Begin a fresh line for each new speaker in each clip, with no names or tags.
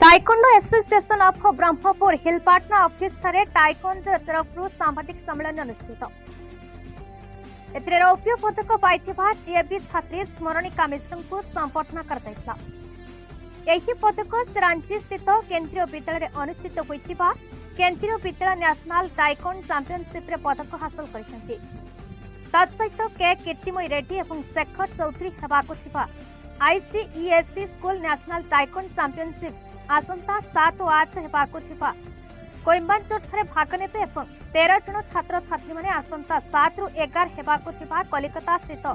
Taekwondo association of Brahmapur Hillpatna office ठारे taekwondo तरफ सांबादिक सम्मेलन अनुष्ठित रौप्य पदक पाइथिबा टीएबी छात्री स्मरणिका मिश्र को संबर्धना कर पदक रांची स्थित केंद्रीय विद्यालय अनुष्ठित होइथिबा केंद्रीय विद्यालय नेशनल टाइकोंड चैंपियनशिप रे पदक हासिल करिसेंती। तत्सहित के कीर्तिमयी रेड्डी और शेखर चौधरी हेबाकु थिबा आईसीईएससी स्कूल नेशनल टाइकोंड चैंपियनशिप आसंता 7 और 8 हेबाकु थिबा कोइम्बाटोर ठारे भाग नेबे एवं 13 जन छात्र छात्री माने आसंता 7 रु 11 हेबाकु थिबा कलिकता स्थित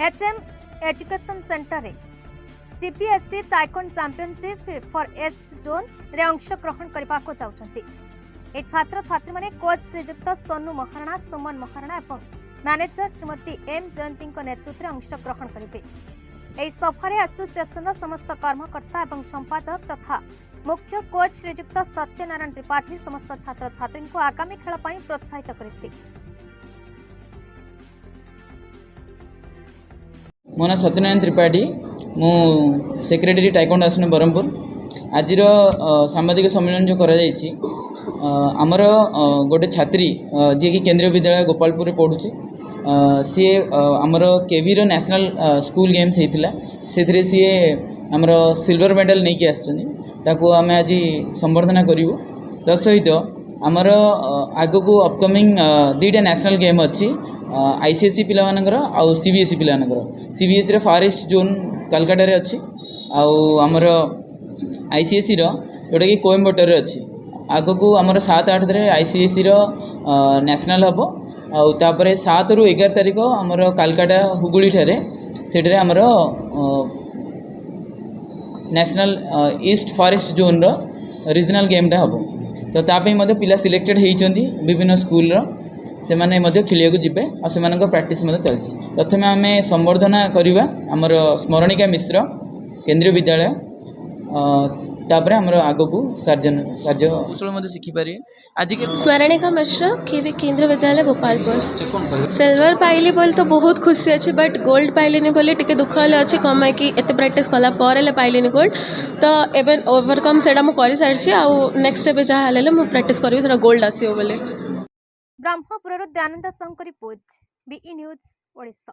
एचएम एजुकेशन सेंटर रे CBSE taekwondo championship for east zone रे अंश ग्रहण करबा को चाहउछंती। ए छात्र छात्री माने कोच श्रीयुक्त सोनू महाराणा, सुमन महाराणा एवं मैनेजर श्रीमती एम जयंती नेतृत्व में अंश ग्रहण करेंगे। यह सफर एसोसिएशन समस्त कर्मकर्ता एवं संपादक तथा मुख्य कोच श्रीयुक्त सत्यनारायण त्रिपाठी समस्त छात्र छात्री को आगामी खेल प्रोत्साहित करते।
मो ना सत्यनारायण त्रिपाठी, मु सेक्रेटरी टाइकोंडो एसोसिएशन ब्रह्मपुर। आज सांबादिक सम्मेलन जो आमर गोटे छात्री जी कि केंद्रीय विद्यालय गोपालपुर पढ़ुचे सी आमर केवीर नेशनल स्कूल गेम्स होता से सी आमर सिल्वर मेडल नहीं कि आसको आम आज संबर्धना करूँ। तत्सहित आमर आग को अपकमिंग 2टा नेशनल गेम अच्छी आईसीएसई पिलामानकर आउ सीबीएसई पिलामानकर। सीबीएसई रे फार ईस्ट जोन कलकाटा रे अच्छी आमर आईसीएसई रो जोटा कि कोयम्बटूर अच्छी। आग को आमर 7-8 आईसीएसई रो नेशनल हम आउे 7 रु 11 तारिख आमर कलकाटा हुगुली ठारे सेठरे आमर नेशनल ईस्ट फॉरेस्ट जोन रो रीजनल गेमटा हम। तो तापई मध्य पिला सिलेक्टेड होइचंती विभिन्न स्कूल रो से माने मध्य खेलिया को जिबे और से मानक प्रैक्टिस मध्य चलछि। प्रथमे आमे संबर्धना करिवा आमर स्मरणिका मिश्र केंद्रीय विद्यालय तापर आमर आग को कार्य कौशल मध्य शिखि पारे। आज के
स्मरणिका मिश्र केंद्रीय विद्यालय गोपालपुर सिल्वर पाइली बोल तो बहुत खुशी अच्छे बट गोल्ड पाइलिनी बोले टिके दुख अच्छे कम है कि एत प्रैक्टिस कला पाइलिनी गोल्ड। तो एवं ओवरकम से कर सारी आउ नेक्स्ट एबे जहाँ मुझे प्रैक्टिस करी से गोल्ड आसो बोले।
Brahmapur Dayanand Shankar report BE news Odisha.